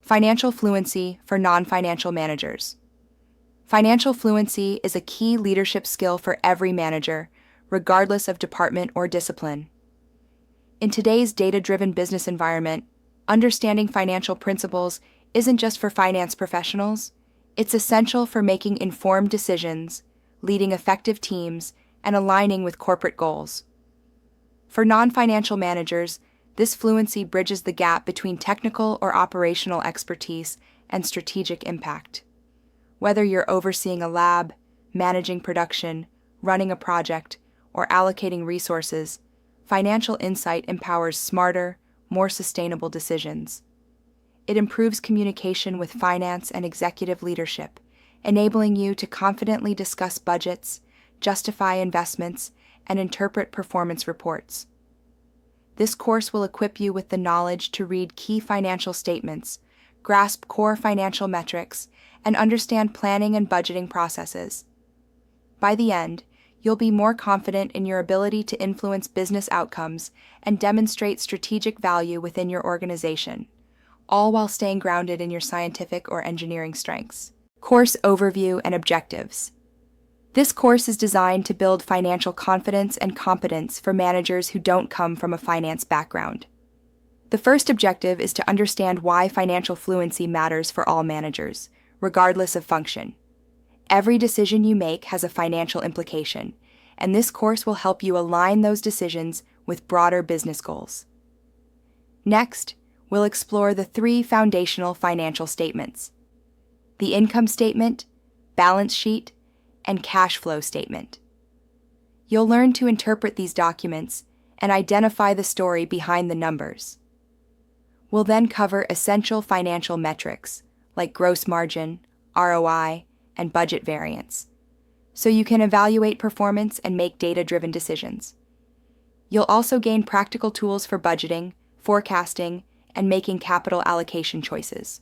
Financial fluency for non-financial managers. Financial fluency is a key leadership skill for every manager, regardless of department or discipline. In today's data-driven business environment, understanding financial principles isn't just for finance professionals, it's essential for making informed decisions, leading effective teams, and aligning with corporate goals. For non-financial managers, this fluency bridges the gap between technical or operational expertise and strategic impact. Whether you're overseeing a lab, managing production, running a project, or allocating resources, financial insight empowers smarter, more sustainable decisions. It improves communication with finance and executive leadership, enabling you to confidently discuss budgets, justify investments, and interpret performance reports. This course will equip you with the knowledge to read key financial statements, grasp core financial metrics, and understand planning and budgeting processes. By the end, you'll be more confident in your ability to influence business outcomes and demonstrate strategic value within your organization, all while staying grounded in your scientific or engineering strengths. Course overview and objectives. This course is designed to build financial confidence and competence for managers who don't come from a finance background. The first objective is to understand why financial fluency matters for all managers, regardless of function. Every decision you make has a financial implication, and this course will help you align those decisions with broader business goals. Next, we'll explore the 3 foundational financial statements: the income statement, balance sheet, and cash flow statement. You'll learn to interpret these documents and identify the story behind the numbers. We'll then cover essential financial metrics like gross margin, ROI, and budget variance, so you can evaluate performance and make data-driven decisions. You'll also gain practical tools for budgeting, forecasting, and making capital allocation choices.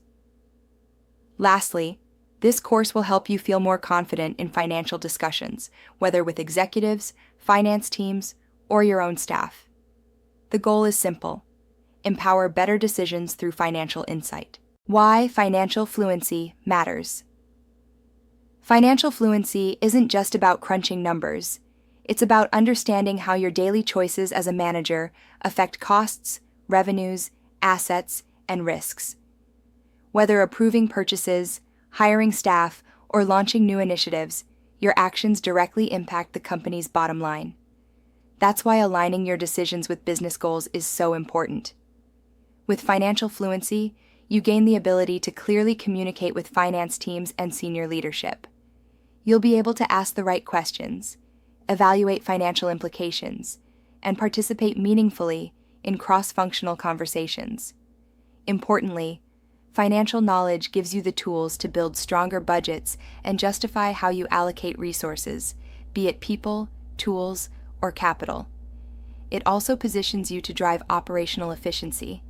Lastly, this course will help you feel more confident in financial discussions, whether with executives, finance teams, or your own staff. The goal is simple: empower better decisions through financial insight. Why financial fluency matters. Financial fluency isn't just about crunching numbers. It's about understanding how your daily choices as a manager affect costs, revenues, assets, and risks. Whether approving purchases, hiring staff, or launching new initiatives, your actions directly impact the company's bottom line. That's why aligning your decisions with business goals is so important. With financial fluency, you gain the ability to clearly communicate with finance teams and senior leadership. You'll be able to ask the right questions, evaluate financial implications, and participate meaningfully in cross-functional conversations. Importantly, financial knowledge gives you the tools to build stronger budgets and justify how you allocate resources, be it people, tools, or capital. It also positions you to drive operational efficiency,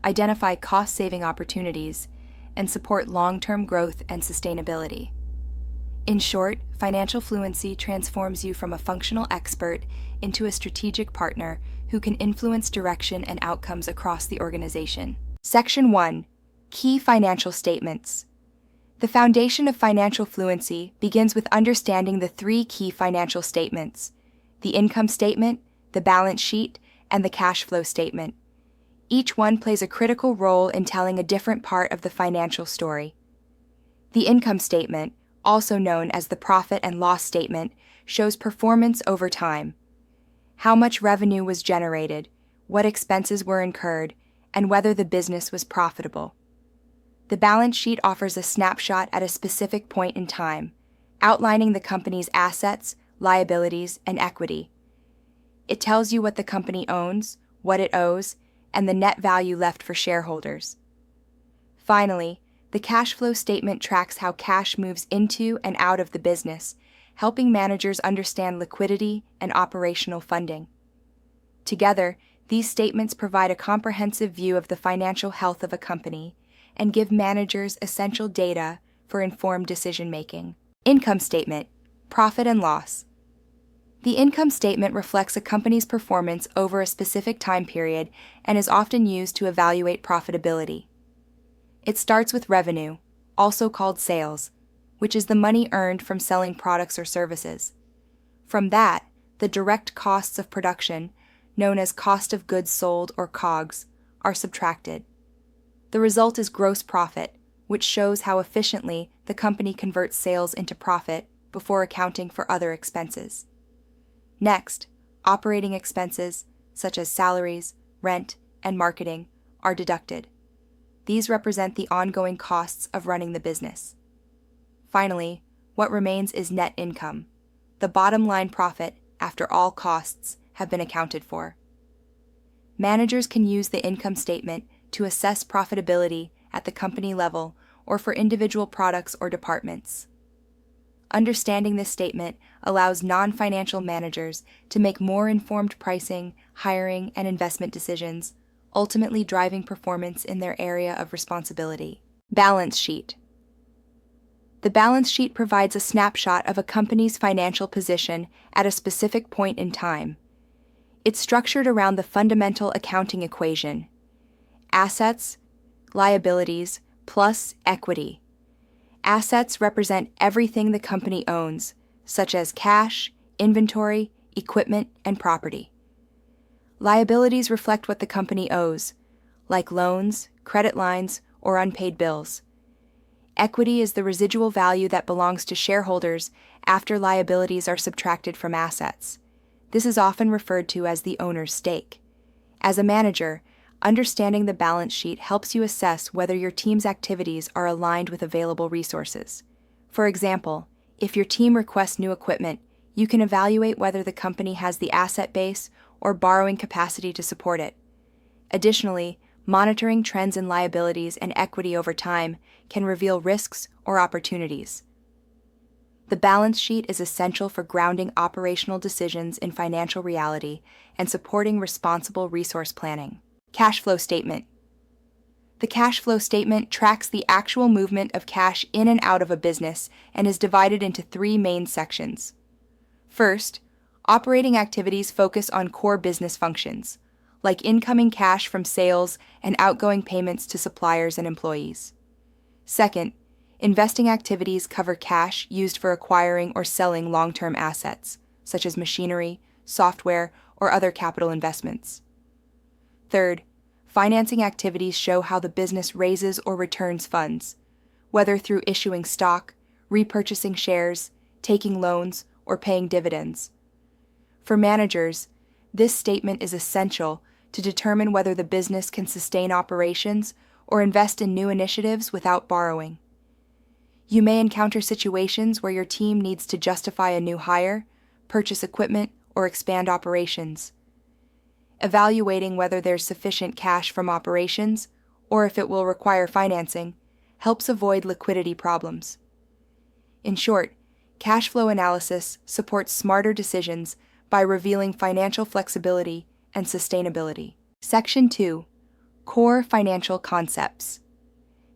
identify cost-saving opportunities, and support long-term growth and sustainability. In short, financial fluency transforms you from a functional expert into a strategic partner who can influence direction and outcomes across the organization. Section 1. Key financial statements. The foundation of financial fluency begins with understanding the 3 key financial statements: the income statement, the balance sheet, and the cash flow statement. Each one plays a critical role in telling a different part of the financial story. The income statement, also known as the profit and loss statement, shows performance over time. How much revenue was generated, what expenses were incurred, and whether the business was profitable. The balance sheet offers a snapshot at a specific point in time, outlining the company's assets, liabilities, and equity. It tells you what the company owns, what it owes, and the net value left for shareholders. Finally, the cash flow statement tracks how cash moves into and out of the business, helping managers understand liquidity and operational funding. Together, these statements provide a comprehensive view of the financial health of a company and give managers essential data for informed decision-making. Income statement, profit and loss. The income statement reflects a company's performance over a specific time period and is often used to evaluate profitability. It starts with revenue, also called sales, which is the money earned from selling products or services. From that, the direct costs of production, known as cost of goods sold or COGS, are subtracted. The result is gross profit, which shows how efficiently the company converts sales into profit before accounting for other expenses. Next, operating expenses, such as salaries, rent, and marketing, are deducted. These represent the ongoing costs of running the business. Finally, what remains is net income, the bottom line profit after all costs have been accounted for. Managers can use the income statement to assess profitability at the company level or for individual products or departments. Understanding this statement allows non-financial managers to make more informed pricing, hiring, and investment decisions, ultimately driving performance in their area of responsibility. Balance sheet. The balance sheet provides a snapshot of a company's financial position at a specific point in time. It's structured around the fundamental accounting equation: assets, liabilities, plus equity. Assets represent everything the company owns, such as cash, inventory, equipment, and property. Liabilities reflect what the company owes, like loans, credit lines, or unpaid bills. Equity is the residual value that belongs to shareholders after liabilities are subtracted from assets. This is often referred to as the owner's stake. As a manager, understanding the balance sheet helps you assess whether your team's activities are aligned with available resources. For example, if your team requests new equipment, you can evaluate whether the company has the asset base or borrowing capacity to support it. Additionally, monitoring trends in liabilities and equity over time can reveal risks or opportunities. The balance sheet is essential for grounding operational decisions in financial reality and supporting responsible resource planning. Cash flow statement. The cash flow statement tracks the actual movement of cash in and out of a business and is divided into three main sections. First, operating activities focus on core business functions, like incoming cash from sales and outgoing payments to suppliers and employees. Second, investing activities cover cash used for acquiring or selling long-term assets, such as machinery, software, or other capital investments. Third, financing activities show how the business raises or returns funds, whether through issuing stock, repurchasing shares, taking loans, or paying dividends. For managers, this statement is essential to determine whether the business can sustain operations or invest in new initiatives without borrowing. You may encounter situations where your team needs to justify a new hire, purchase equipment, or expand operations. Evaluating whether there's sufficient cash from operations, or if it will require financing, helps avoid liquidity problems. In short, cash flow analysis supports smarter decisions by revealing financial flexibility and sustainability. Section 2. Core Financial Concepts.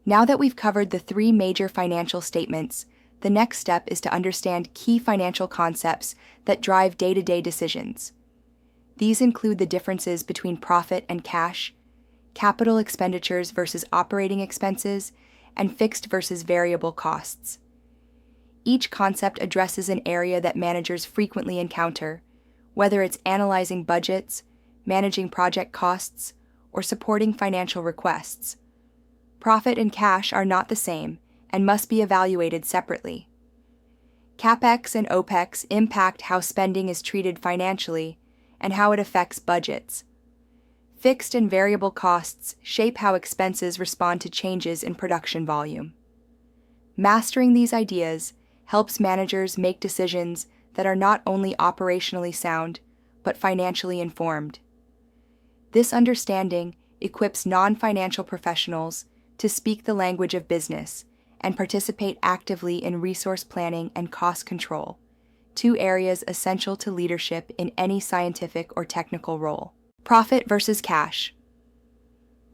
Now that we've covered the three major financial statements, the next step is to understand key financial concepts that drive day-to-day decisions. These include the differences between profit and cash, capital expenditures versus operating expenses, and fixed versus variable costs. Each concept addresses an area that managers frequently encounter, whether it's analyzing budgets, managing project costs, or supporting financial requests. Profit and cash are not the same and must be evaluated separately. CapEx and OpEx impact how spending is treated financially and how it affects budgets. Fixed and variable costs shape how expenses respond to changes in production volume. Mastering these ideas helps managers make decisions that are not only operationally sound, but financially informed. This understanding equips non-financial professionals to speak the language of business and participate actively in resource planning and cost control, two areas essential to leadership in any scientific or technical role. Profit versus cash.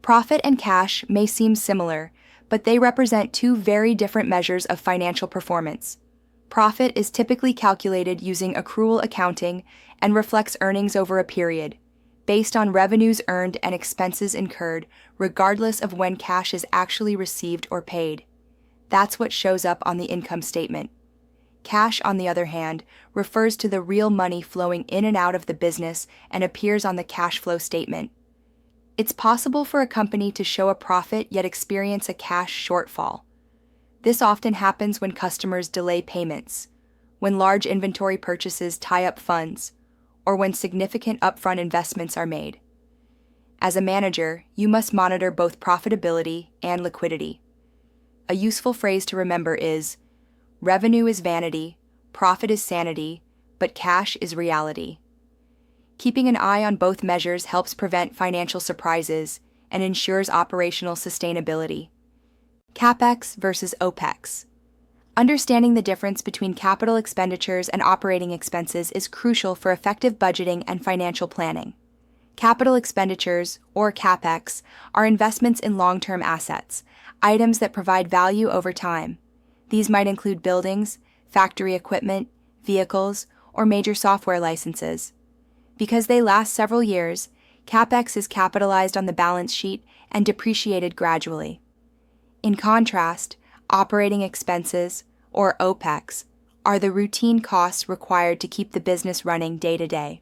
Profit and cash may seem similar, but they represent two very different measures of financial performance. Profit is typically calculated using accrual accounting and reflects earnings over a period, based on revenues earned and expenses incurred, regardless of when cash is actually received or paid. That's what shows up on the income statement. Cash, on the other hand, refers to the real money flowing in and out of the business and appears on the cash flow statement. It's possible for a company to show a profit yet experience a cash shortfall. This often happens when customers delay payments, when large inventory purchases tie up funds, or when significant upfront investments are made. As a manager, you must monitor both profitability and liquidity. A useful phrase to remember is, revenue is vanity, profit is sanity, but cash is reality. Keeping an eye on both measures helps prevent financial surprises and ensures operational sustainability. CapEx versus OpEx. Understanding the difference between capital expenditures and operating expenses is crucial for effective budgeting and financial planning. Capital expenditures, or CapEx, are investments in long-term assets, items that provide value over time. These might include buildings, factory equipment, vehicles, or major software licenses. Because they last several years, CapEx is capitalized on the balance sheet and depreciated gradually. In contrast, operating expenses, or OpEx, are the routine costs required to keep the business running day to day.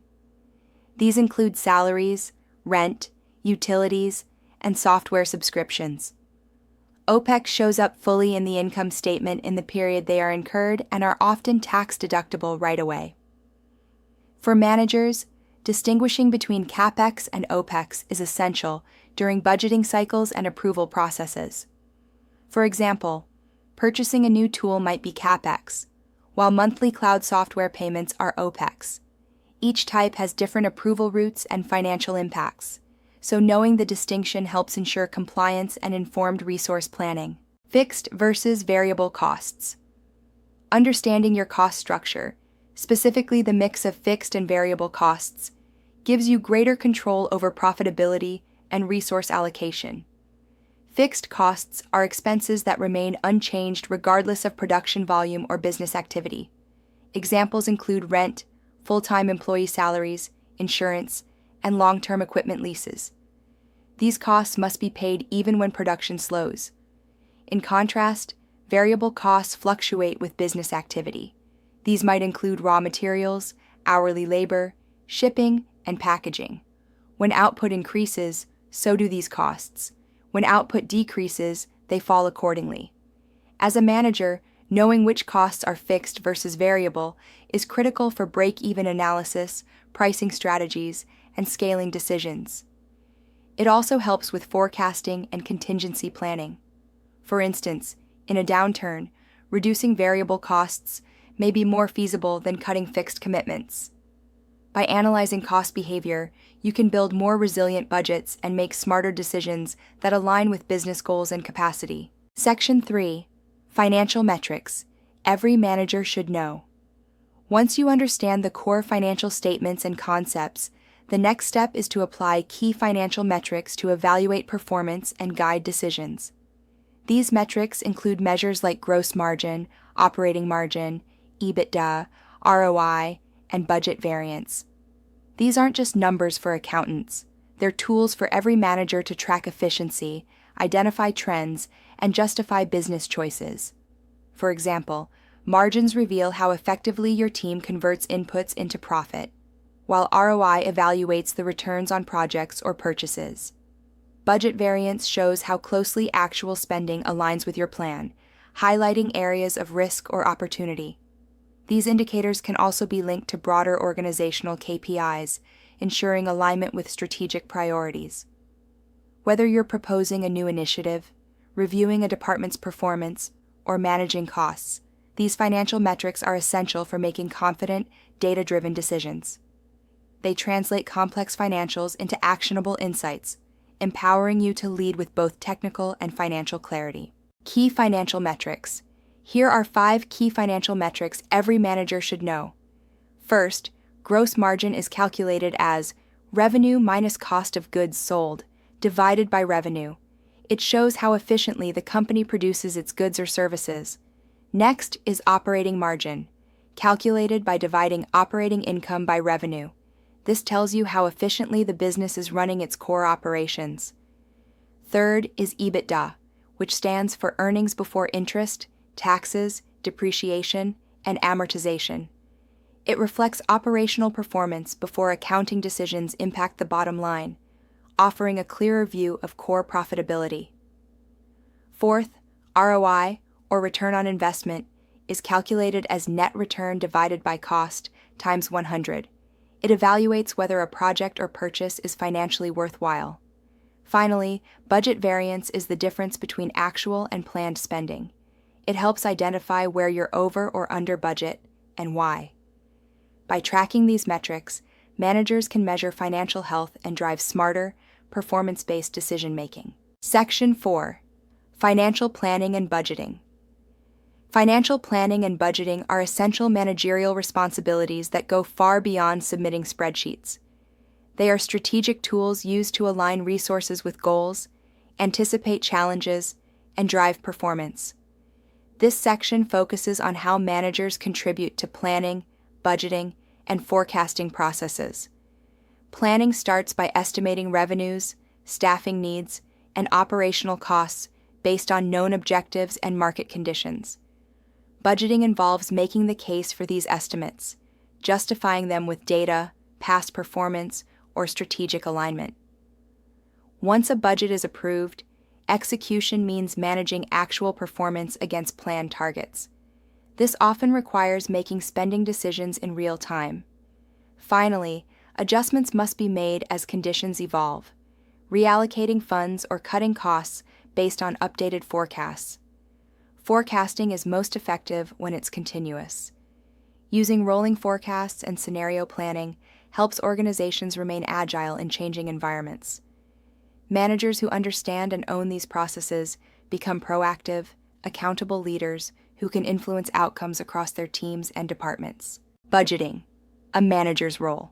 These include salaries, rent, utilities, and software subscriptions. OpEx shows up fully in the income statement in the period they are incurred and are often tax-deductible right away. For managers, distinguishing between CapEx and OpEx is essential during budgeting cycles and approval processes. For example, purchasing a new tool might be CapEx, while monthly cloud software payments are OpEx. Each type has different approval routes and financial impacts, so knowing the distinction helps ensure compliance and informed resource planning. Fixed versus variable costs. Understanding your cost structure, specifically the mix of fixed and variable costs, gives you greater control over profitability and resource allocation. Fixed costs are expenses that remain unchanged regardless of production volume or business activity. Examples include rent, full-time employee salaries, insurance, and long-term equipment leases. These costs must be paid even when production slows. In contrast, variable costs fluctuate with business activity. These might include raw materials, hourly labor, shipping, and packaging. When output increases, so do these costs. When output decreases, they fall accordingly. As a manager, knowing which costs are fixed versus variable is critical for break-even analysis, pricing strategies, and scaling decisions. It also helps with forecasting and contingency planning. For instance, in a downturn, reducing variable costs may be more feasible than cutting fixed commitments. By analyzing cost behavior, you can build more resilient budgets and make smarter decisions that align with business goals and capacity. Section 3. Financial metrics. Every manager should know. Once you understand the core financial statements and concepts, the next step is to apply key financial metrics to evaluate performance and guide decisions. These metrics include measures like gross margin, operating margin, EBITDA, ROI, and budget variance. These aren't just numbers for accountants. They're tools for every manager to track efficiency, identify trends, and justify business choices. For example, margins reveal how effectively your team converts inputs into profit, while ROI evaluates the returns on projects or purchases. Budget variance shows how closely actual spending aligns with your plan, highlighting areas of risk or opportunity. These indicators can also be linked to broader organizational KPIs, ensuring alignment with strategic priorities. Whether you're proposing a new initiative, reviewing a department's performance, or managing costs, these financial metrics are essential for making confident, data-driven decisions. They translate complex financials into actionable insights, empowering you to lead with both technical and financial clarity. Key financial metrics. Here are 5 key financial metrics every manager should know. First, gross margin is calculated as revenue minus cost of goods sold, divided by revenue. It shows how efficiently the company produces its goods or services. Next is operating margin, calculated by dividing operating income by revenue. This tells you how efficiently the business is running its core operations. Third is EBITDA, which stands for earnings before interest, taxes, depreciation, and amortization. It reflects operational performance before accounting decisions impact the bottom line, offering a clearer view of core profitability. Fourth, ROI, or return on investment, is calculated as net return divided by cost times 100. It evaluates whether a project or purchase is financially worthwhile. Finally, budget variance is the difference between actual and planned spending. It helps identify where you're over or under budget and why. By tracking these metrics, managers can measure financial health and drive smarter, performance-based decision-making. Section 4. Financial planning and budgeting. Financial planning and budgeting are essential managerial responsibilities that go far beyond submitting spreadsheets. They are strategic tools used to align resources with goals, anticipate challenges, and drive performance. This section focuses on how managers contribute to planning, budgeting, and forecasting processes. Planning starts by estimating revenues, staffing needs, and operational costs based on known objectives and market conditions. Budgeting involves making the case for these estimates, justifying them with data, past performance, or strategic alignment. Once a budget is approved, execution means managing actual performance against planned targets. This often requires making spending decisions in real time. Finally, adjustments must be made as conditions evolve, reallocating funds or cutting costs based on updated forecasts. Forecasting is most effective when it's continuous. Using rolling forecasts and scenario planning helps organizations remain agile in changing environments. Managers who understand and own these processes become proactive, accountable leaders who can influence outcomes across their teams and departments. Budgeting, a manager's role.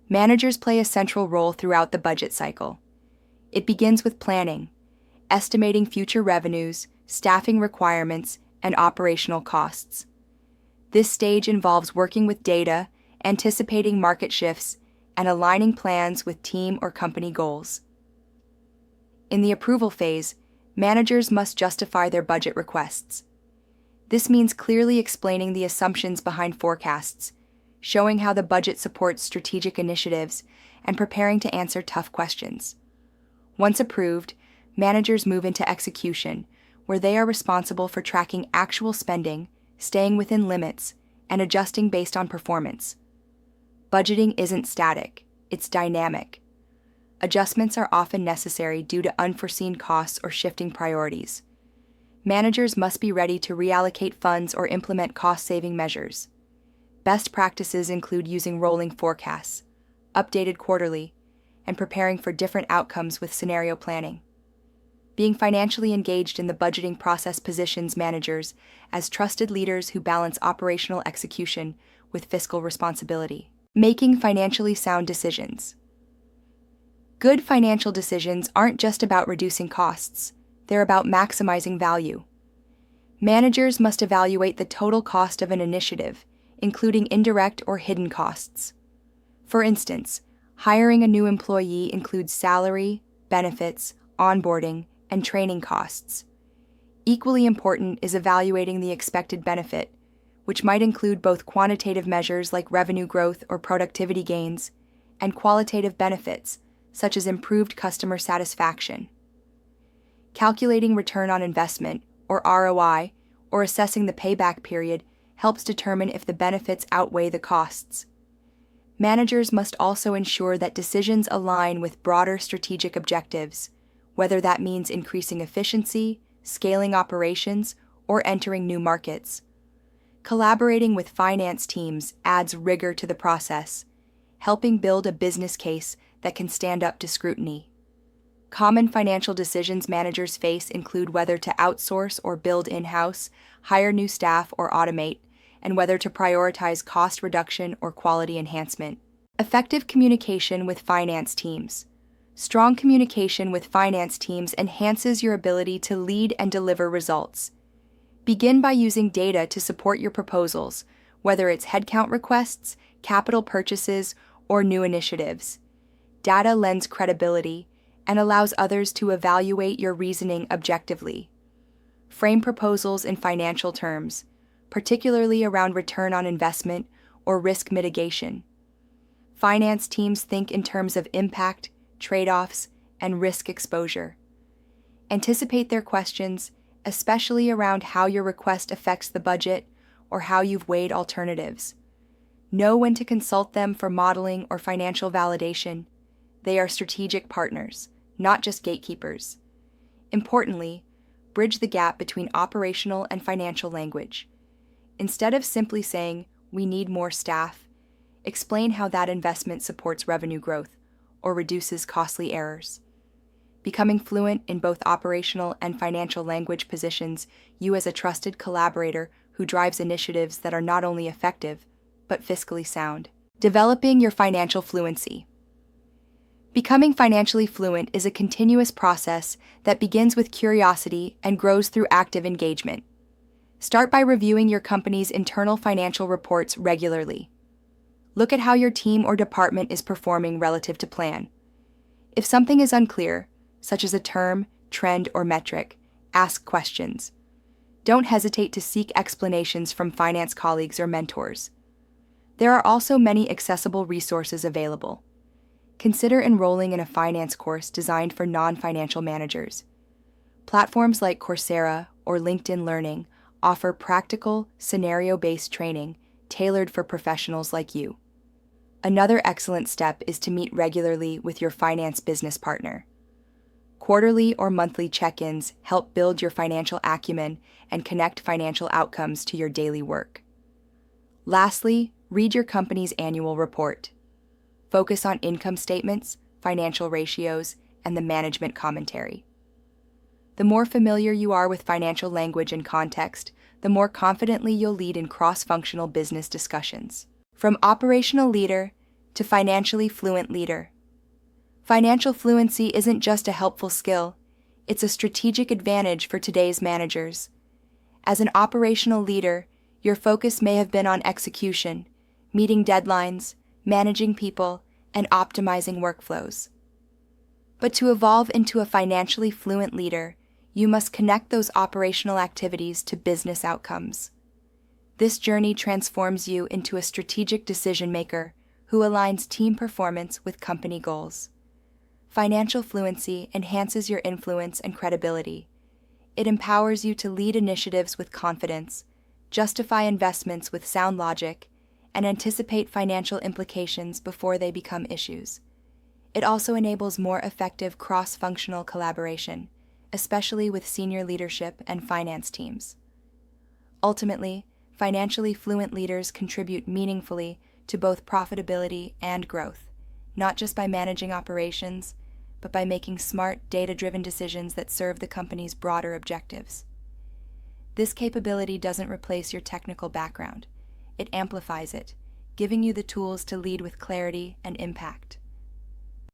Managers play a central role throughout the budget cycle. It begins with planning, estimating future revenues, staffing requirements, and operational costs. This stage involves working with data, anticipating market shifts, and aligning plans with team or company goals. In the approval phase, managers must justify their budget requests. This means clearly explaining the assumptions behind forecasts, showing how the budget supports strategic initiatives, and preparing to answer tough questions. Once approved, managers move into execution, where they are responsible for tracking actual spending, staying within limits, and adjusting based on performance. Budgeting isn't static, it's dynamic. Adjustments are often necessary due to unforeseen costs or shifting priorities. Managers must be ready to reallocate funds or implement cost-saving measures. Best practices include using rolling forecasts, updated quarterly, and preparing for different outcomes with scenario planning. Being financially engaged in the budgeting process positions managers as trusted leaders who balance operational execution with fiscal responsibility. Making financially sound decisions. Good financial decisions aren't just about reducing costs, they're about maximizing value. Managers must evaluate the total cost of an initiative, including indirect or hidden costs. For instance, hiring a new employee includes salary, benefits, onboarding, and training costs. Equally important is evaluating the expected benefit, which might include both quantitative measures like revenue growth or productivity gains, and qualitative benefits, such as improved customer satisfaction. Calculating return on investment, or ROI, or assessing the payback period helps determine if the benefits outweigh the costs. Managers must also ensure that decisions align with broader strategic objectives, whether that means increasing efficiency, scaling operations, or entering new markets. Collaborating with finance teams adds rigor to the process, helping build a business case that can stand up to scrutiny. Common financial decisions managers face include whether to outsource or build in-house, hire new staff or automate, and whether to prioritize cost reduction or quality enhancement. Effective communication with finance teams. Strong communication with finance teams enhances your ability to lead and deliver results. Begin by using data to support your proposals, whether it's headcount requests, capital purchases, or new initiatives. Data lends credibility and allows others to evaluate your reasoning objectively. Frame proposals in financial terms, particularly around return on investment or risk mitigation. Finance teams think in terms of impact, trade-offs, and risk exposure. Anticipate their questions, especially around how your request affects the budget or how you've weighed alternatives. Know when to consult them for modeling or financial validation. They are strategic partners, not just gatekeepers. Importantly, bridge the gap between operational and financial language. Instead of simply saying, "We need more staff," explain how that investment supports revenue growth or reduces costly errors. Becoming fluent in both operational and financial language positions you as a trusted collaborator who drives initiatives that are not only effective, but fiscally sound. Developing your financial fluency. Becoming financially fluent is a continuous process that begins with curiosity and grows through active engagement. Start by reviewing your company's internal financial reports regularly. Look at how your team or department is performing relative to plan. If something is unclear, such as a term, trend, or metric, ask questions. Don't hesitate to seek explanations from finance colleagues or mentors. There are also many accessible resources available. Consider enrolling in a finance course designed for non-financial managers. Platforms like Coursera or LinkedIn Learning offer practical, scenario-based training tailored for professionals like you. Another excellent step is to meet regularly with your finance business partner. Quarterly or monthly check-ins help build your financial acumen and connect financial outcomes to your daily work. Lastly, read your company's annual report. Focus on income statements, financial ratios, and the management commentary. The more familiar you are with financial language and context, the more confidently you'll lead in cross-functional business discussions. From operational leader to financially fluent leader. Financial fluency isn't just a helpful skill, it's a strategic advantage for today's managers. As an operational leader, your focus may have been on execution, meeting deadlines, managing people, and optimizing workflows. But to evolve into a financially fluent leader, you must connect those operational activities to business outcomes. This journey transforms you into a strategic decision-maker who aligns team performance with company goals. Financial fluency enhances your influence and credibility. It empowers you to lead initiatives with confidence, justify investments with sound logic, and anticipate financial implications before they become issues. It also enables more effective cross-functional collaboration, especially with senior leadership and finance teams. Ultimately, financially fluent leaders contribute meaningfully to both profitability and growth, not just by managing operations, but by making smart, data-driven decisions that serve the company's broader objectives. This capability doesn't replace your technical background. It amplifies it, giving you the tools to lead with clarity and impact.